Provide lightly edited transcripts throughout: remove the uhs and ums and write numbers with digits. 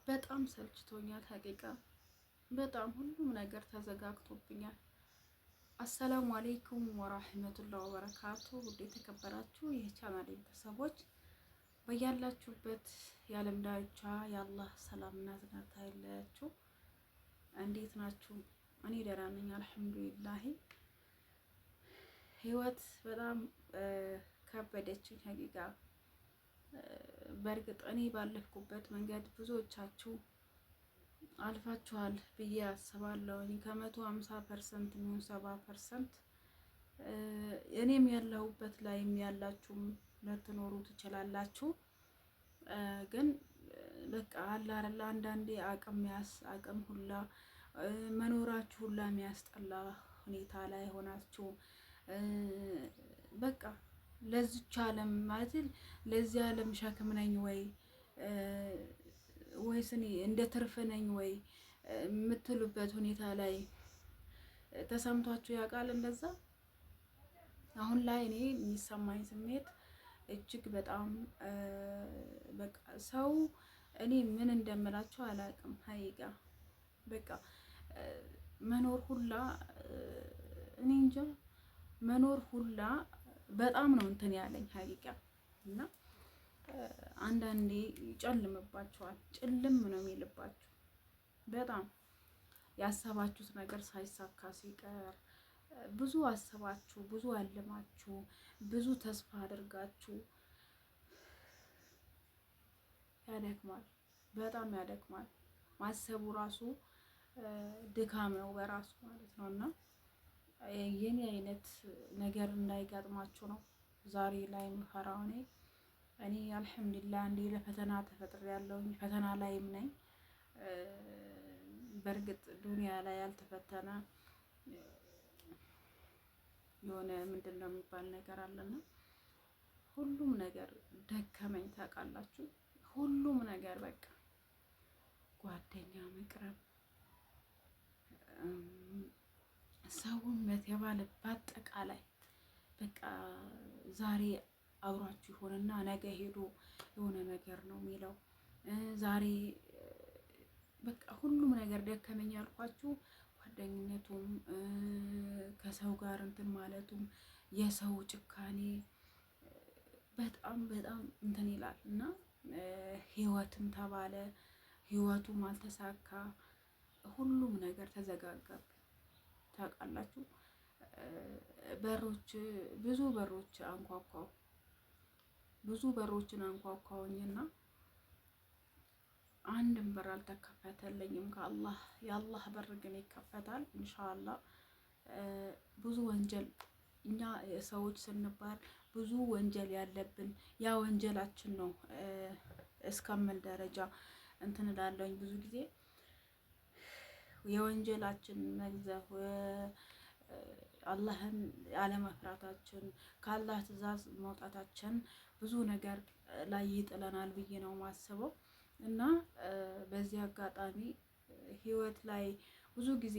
በጣም ሰልችቶኛል ሀቂቃ በጣም ሁሉም ነገር ተዘጋግቶብኛል። አሰላሙ አሌይኩም ወራህመቱላሂ ወበረካቱ። ውድ የተከበራችሁ የቻናሌ ቤተሰቦች በያላችሁበት የዓለም ዳርቻ የአላህ ሰላምና እዝነት አይለያችሁ። እንዴት ናችሁ? እኔ ደህና ነኝ አልሐምዱሊላህ። ህይወት በጣም ከበደችኝ ሀቂቃ። በእርግጥ እኔ ባለፍኩበት መንገድ ብዙዎቻችሁ አልፋችኋል ብዬ አስባለሁ። ከ150% የሚሆን 70% እኔም ያለሁበት ላይም ያላችሁም ልትኖሩ ትችላላችሁ። ግን በቃ አለ አይደል አንዳንዴ አቅም ሁላ መኖራችሁ ሁላ የሚያስጠላ ሁኔታ ላይ ሆናችሁ በቃ ለዚች ዓለም ማለት ለዚህ ዓለም ሸክም ነኝ ወይስ እኔ እንደ ትርፍ ነኝ ወይ የምትሉበት ሁኔታ ላይ ተሰምቷችሁ ያውቃል? እንደዛ አሁን ላይ እኔ የሚሰማኝ ስሜት እጅግ በጣም በቃ ሰው እኔ ምን እንደምላችሁ አላውቅም። ሀይቃ በቃ መኖር ሁላ እኔ እንጃ መኖር ሁላ በጣም ነው እንትን ያለኝ ሀይቃ። እና አንዳንዴ ይጨልምባችኋል፣ ጭልም ነው የሚልባችሁ። በጣም ያሰባችሁት ነገር ሳይሳካ ሲቀር ብዙ አስባችሁ ብዙ አልማችሁ ብዙ ተስፋ አድርጋችሁ ያደክማል፣ በጣም ያደክማል። ማሰቡ ራሱ ድካም ነው በራሱ ማለት ነው። እና የኔ አይነት ነገር እንዳይገጥማችሁ ነው ዛሬ ላይ ምፈራው። እኔ አልሐምዱሊላህ እንዴ ለፈተና ተፈጥሬያለሁኝ፣ ፈተና ላይም ነኝ። በእርግጥ ዱንያ ላይ ያልተፈተነ የሆነ ምንድን ነው የሚባል ነገር አለና ሁሉም ነገር ደከመኝ ታውቃላችሁ። ሁሉም ነገር በቃ ጓደኛ መቅረብ፣ ሰውነት የባለ በአጠቃላይ በቃ ዛሬ አብሯችሁ ይሆንና ነገ ሄዶ የሆነ ነገር ነው የሚለው። ዛሬ በቃ ሁሉም ነገር ደከመኝ ያልኳችሁ ጓደኝነቱም ከሰው ጋር እንትን ማለቱም የሰው ጭካኔ በጣም በጣም እንትን ይላል። እና ህይወትም ተባለ ህይወቱም አልተሳካ፣ ሁሉም ነገር ተዘጋጋብኝ ታውቃላችሁ። ብዙ በሮች አንኳኳው፣ ብዙ በሮችን አንኳኳውኝና አንድም በር አልተከፈተልኝም ከአላህ። የአላህ በር ግን ይከፈታል ኢንሻአላህ። ብዙ ወንጀል እኛ ሰዎች ስንባል ብዙ ወንጀል ያለብን ያ ወንጀላችን ነው እስከምል ደረጃ እንትን እላለሁኝ። ብዙ ጊዜ የወንጀላችን መግዘፍ አላህን አለመፍራታችን ከአላህ ትዕዛዝ መውጣታችን ብዙ ነገር ላይ ይጥለናል ብዬ ነው ማስበው። እና በዚህ አጋጣሚ ህይወት ላይ ብዙ ጊዜ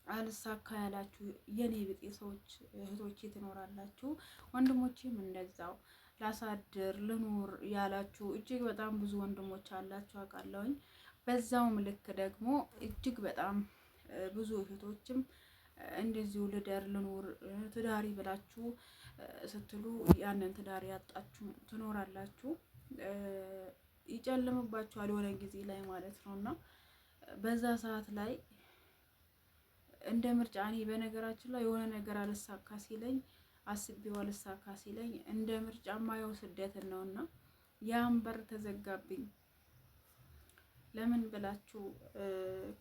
አልሳካ ያላችሁ የኔ ብጤ ሰዎች እህቶቼ ትኖራላችሁ፣ ወንድሞቼም እንደዛው ላሳድር ልኑር ያላችሁ እጅግ በጣም ብዙ ወንድሞች አላችሁ አውቃለሁኝ። በዛውም ልክ ደግሞ እጅግ በጣም ብዙ እህቶችም እንደዚሁ ልደር ልኑር ትዳሪ ብላችሁ ስትሉ ያንን ትዳር ያጣችሁ ትኖራላችሁ። ይጨልምባችኋል የሆነ ጊዜ ላይ ማለት ነው። እና በዛ ሰዓት ላይ እንደ ምርጫ እኔ በነገራችን ላይ የሆነ ነገር አልሳካ ሲለኝ አስቤው አልሳካ ሲለኝ እንደ ምርጫ ማየው ስደትን ነውና ያን በር ተዘጋብኝ። ለምን ብላችሁ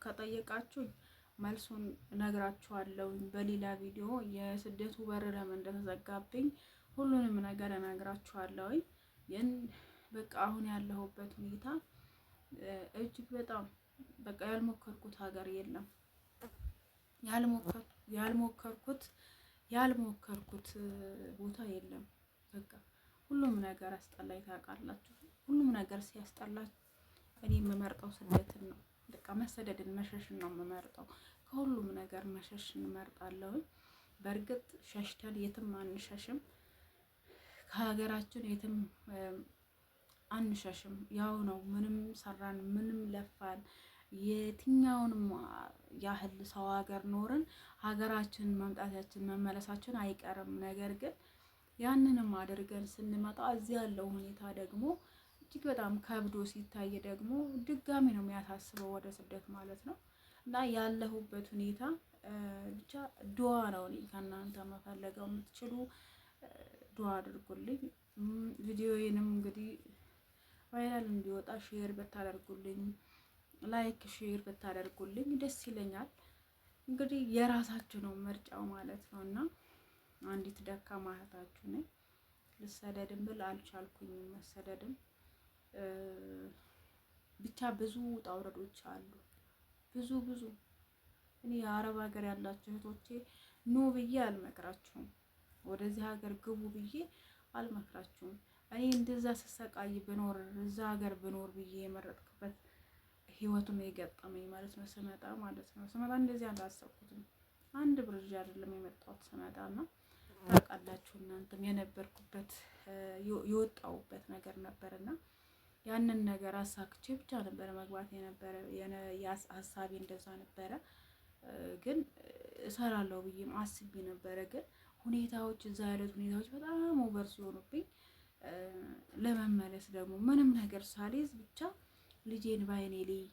ከጠየቃችሁኝ መልሱን እነግራችኋለሁ በሌላ ቪዲዮ። የስደቱ በር ለምን እንደተዘጋብኝ ሁሉንም ነገር እነግራችኋለሁ። ግን በቃ አሁን ያለሁበት ሁኔታ እጅግ በጣም በቃ ያልሞከርኩት ሀገር የለም፣ ያልሞከርኩት ቦታ የለም። በቃ ሁሉም ነገር አስጠላኝ ታውቃላችሁ። ሁሉም ነገር ሲያስጠላችሁ እኔ የምመርጠው ስደትን ነው። በቃ መሰደድን መሸሽን ነው የምመርጠው። ከሁሉም ነገር መሸሽን እመርጣለሁ። በእርግጥ ሸሽተን የትም አንሸሽም፣ ከሀገራችን የትም አንሸሽም። ያው ነው። ምንም ሰራን ምንም ለፋን የትኛውንም ያህል ሰው ሀገር ኖርን ሀገራችን መምጣታችን መመለሳችን አይቀርም። ነገር ግን ያንንም አድርገን ስንመጣ እዚህ ያለው ሁኔታ ደግሞ እጅግ በጣም ከብዶ ሲታይ ደግሞ ድጋሚ ነው የሚያሳስበው ወደ ስደት ማለት ነው። እና ያለሁበት ሁኔታ ብቻ ዱዓ ነው። እኔ ከእናንተ መፈለገው የምትችሉ ዱዓ አድርጉልኝ። ቪዲዮዬንም እንግዲህ ቫይራል እንዲወጣ ሼር ብታደርጉልኝ፣ ላይክ ሼር ብታደርጉልኝ ደስ ይለኛል። እንግዲህ የራሳችሁ ነው ምርጫው ማለት ነው። እና አንዲት ደካማ እህታችሁ ነኝ። ልሰደድም ብል አልቻልኩኝም። መሰደድም ብቻ ብዙ ውጣ ውረዶች አሉ። ብዙ እኔ የአረብ ሀገር ያላችሁ እህቶቼ ኑ ብዬ አልመክራችሁም። ወደዚህ ሀገር ግቡ ብዬ አልመክራችሁም። እኔ እንደዛ ስሰቃይ ብኖር እዛ ሀገር ብኖር ብዬ የመረጥኩበት ህይወቱን የገጠመኝ ማለት ነው። ስመጣ ማለት ነው ስመጣ እንደዚህ አላሰብኩትም። አንድ ብር ይዤ አይደለም የመጣሁት ስመጣና ታውቃላችሁ እናንተም የነበርኩበት የወጣሁበት ነገር ነበርና ያንን ነገር አሳክቼ ብቻ ነበር መግባት የነበረ ሀሳቤ እንደዛ ነበረ። ግን እሰራለሁ ብዬም አስቤ ነበረ። ግን ሁኔታዎች እዛ ያሉት ሁኔታዎች በጣም ኦቨር ሲሆኑብኝ ለመመለስ ደግሞ ምንም ነገር ሳልይዝ ብቻ ልጄን ባይኔ ልይ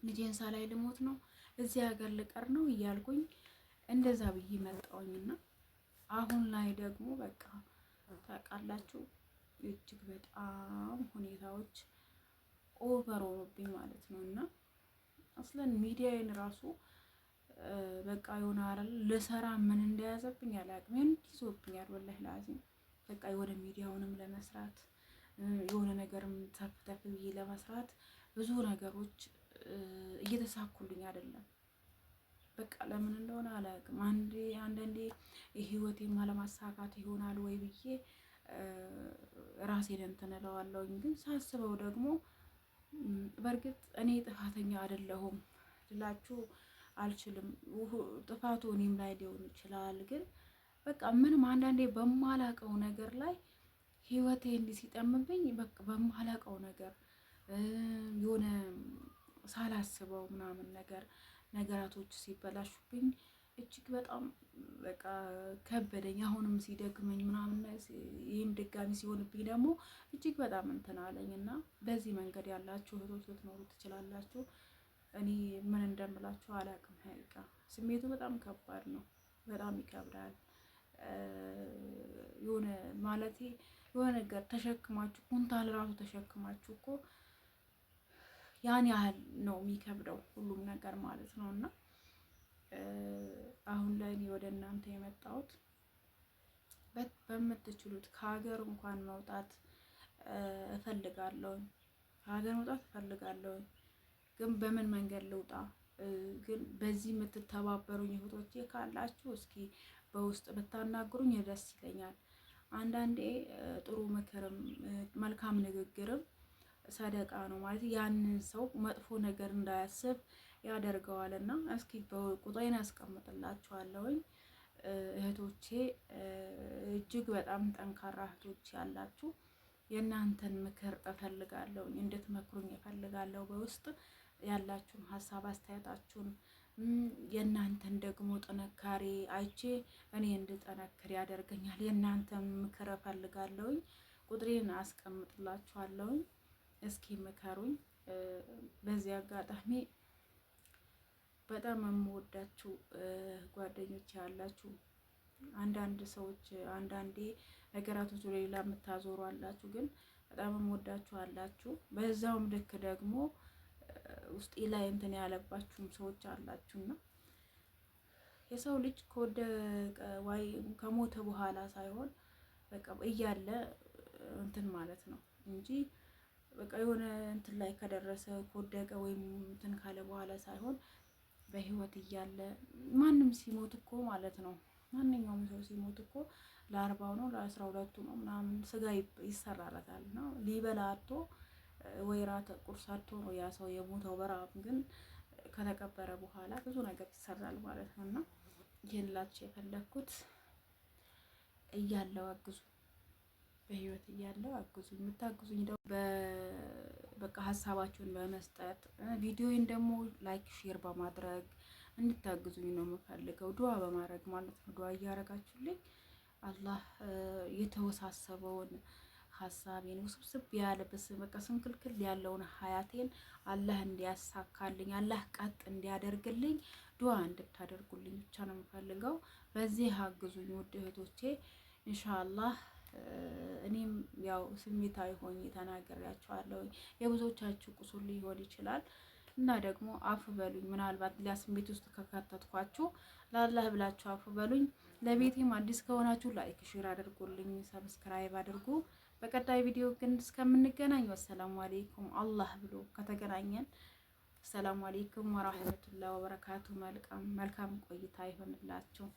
ልጄን ሳላይ ልሞት ነው እዚህ ሀገር ልቀር ነው እያልኩኝ እንደዛ ብዬ መጣሁኝና አሁን ላይ ደግሞ በቃ ታውቃላችሁ እጅግ በጣም ሁኔታዎች ኦቨር ሆኖብኝ ማለት ነው። እና አስለን ሚዲያዬን ራሱ በቃ የሆነ አይደል ልሰራ ምን እንደያዘብኝ አላውቅም። እንዲዞብኛል ወላሂ ላዚም በቃ የሆነ ሚዲያውንም ለመስራት የሆነ ነገርም ተፍ ተፍ ብዬ ለመስራት ብዙ ነገሮች እየተሳኩልኝ አይደለም። በቃ ለምን እንደሆነ አላውቅም። አንዳንዴ የህይወቴን አለማሳካት ይሆናል ወይ ብዬ ራሴን እንትን እለዋለሁኝ። ግን ሳስበው ደግሞ በእርግጥ እኔ ጥፋተኛ አይደለሁም ልላችሁ አልችልም። ጥፋቱ እኔም ላይ ሊሆን ይችላል። ግን በቃ ምንም አንዳንዴ በማላውቀው ነገር ላይ ህይወቴ እንዲህ ሲጠምብኝ በቃ በማላውቀው ነገር የሆነ ሳላስበው ምናምን ነገራቶች ሲበላሹብኝ እጅግ በጣም በቃ ከበደኝ። አሁንም ሲደግመኝ ምናምን ይህም ድጋሚ ሲሆንብኝ ደግሞ እጅግ በጣም እንትን አለኝ እና በዚህ መንገድ ያላችሁ እህቶች ልትኖሩ ትችላላችሁ። እኔ ምን እንደምላችሁ አላውቅም። ሀቂቃ ስሜቱ በጣም ከባድ ነው። በጣም ይከብዳል። የሆነ ማለቴ የሆነ ነገር ተሸክማችሁ ኩንታል ራሱ ተሸክማችሁ እኮ ያን ያህል ነው የሚከብደው ሁሉም ነገር ማለት ነው። እና አሁን ላይ እኔ ወደ እናንተ የመጣሁት በምትችሉት ከሀገር እንኳን መውጣት እፈልጋለሁኝ። ከሀገር መውጣት እፈልጋለሁኝ። ግን በምን መንገድ ልውጣ? ግን በዚህ የምትተባበሩኝ እህቶቼ ካላችሁ እስኪ በውስጥ ብታናግሩኝ ደስ ይለኛል። አንዳንዴ ጥሩ ምክርም መልካም ንግግርም ሰደቃ ነው ማለት ያንን ሰው መጥፎ ነገር እንዳያስብ ያደርገዋል። እና እስኪ ቁጥሬን አስቀምጥላችኋለሁኝ እህቶቼ እጅግ በጣም ጠንካራ እህቶች ያላችሁ የእናንተን ምክር እፈልጋለሁ፣ እንድትመክሩኝ እፈልጋለሁ። በውስጥ ያላችሁን ሀሳብ አስተያየታችሁን የእናንተን ደግሞ ጥንካሬ አይቼ እኔ እንድጠነክር ያደርገኛል። የእናንተን ምክር እፈልጋለሁኝ። ቁጥሬን አስቀምጥላችኋለሁኝ። እስኪ ምከሩኝ። በዚህ አጋጣሚ በጣም የምወዳችሁ ጓደኞች ያላችሁ አንዳንድ ሰዎች አንዳንዴ ነገራቶች ወደ ሌላ የምታዞሩ አላችሁ፣ ግን በጣም የምወዳችሁ አላችሁ። በዛውም ልክ ደግሞ ውስጤ ላይ እንትን ያለባችሁም ሰዎች አላችሁና የሰው ልጅ ከወደቀ ወይ ከሞተ በኋላ ሳይሆን በቃ እያለ እንትን ማለት ነው እንጂ በቃ የሆነ እንትን ላይ ከደረሰ ከወደቀ ወይም እንትን ካለ በኋላ ሳይሆን በህይወት እያለ ማንም ሲሞት እኮ ማለት ነው ማንኛውም ሰው ሲሞት እኮ ለ40 ነው ለ12 ነው ምናምን ስጋ ይሰራለታል እና ሊበላ አጥቶ ወይ ራት ቁርስ አጥቶ ነው ያ ሰው የሞተው በረሃብ። ግን ከተቀበረ በኋላ ብዙ ነገር ይሰራል ማለት ነው። እና ይሄን ላችሁ የፈለኩት እያለው አግዙ በህይወት እያለው አግዙኝ። የምታግዙኝ ደግሞ በቃ ሀሳባችሁን በመስጠት ቪዲዮውን ደግሞ ላይክ ሼር በማድረግ እንድታግዙኝ ነው የምፈልገው። ዱዓ በማድረግ ማለት ነው። ዱዓ እያደረጋችሁልኝ አላህ የተወሳሰበውን ሀሳቤን ውስብስብ ያለበስ በቃ ስንክልክል ያለውን ሀያቴን አላህ እንዲያሳካልኝ አላህ ቀጥ እንዲያደርግልኝ ዱዓ እንድታደርጉልኝ ብቻ ነው የምፈልገው። በዚህ አግዙኝ ውድ እህቶቼ ኢንሻአላህ። እኔም ያው ስሜታዊ ሆኜ ተናግሬያቸዋለሁ። የብዙዎቻችሁ ቁስል ሊሆን ይችላል እና ደግሞ አፍ በሉኝ። ምናልባት ሌላ ስሜት ውስጥ ከከተትኳችሁ ለአላህ ብላችሁ አፍ በሉኝ። ለቤቴም አዲስ ከሆናችሁ ላይክ ሼር አድርጉልኝ፣ ሰብስክራይብ አድርጉ። በቀጣይ ቪዲዮ ግን እስከምንገናኝ ወሰላሙ አለይኩም። አላህ ብሎ ከተገናኘን ሰላም አለይኩም ወራህመቱላሂ ወበረካቱ። መልካም ቆይታ ይሆንላችሁ።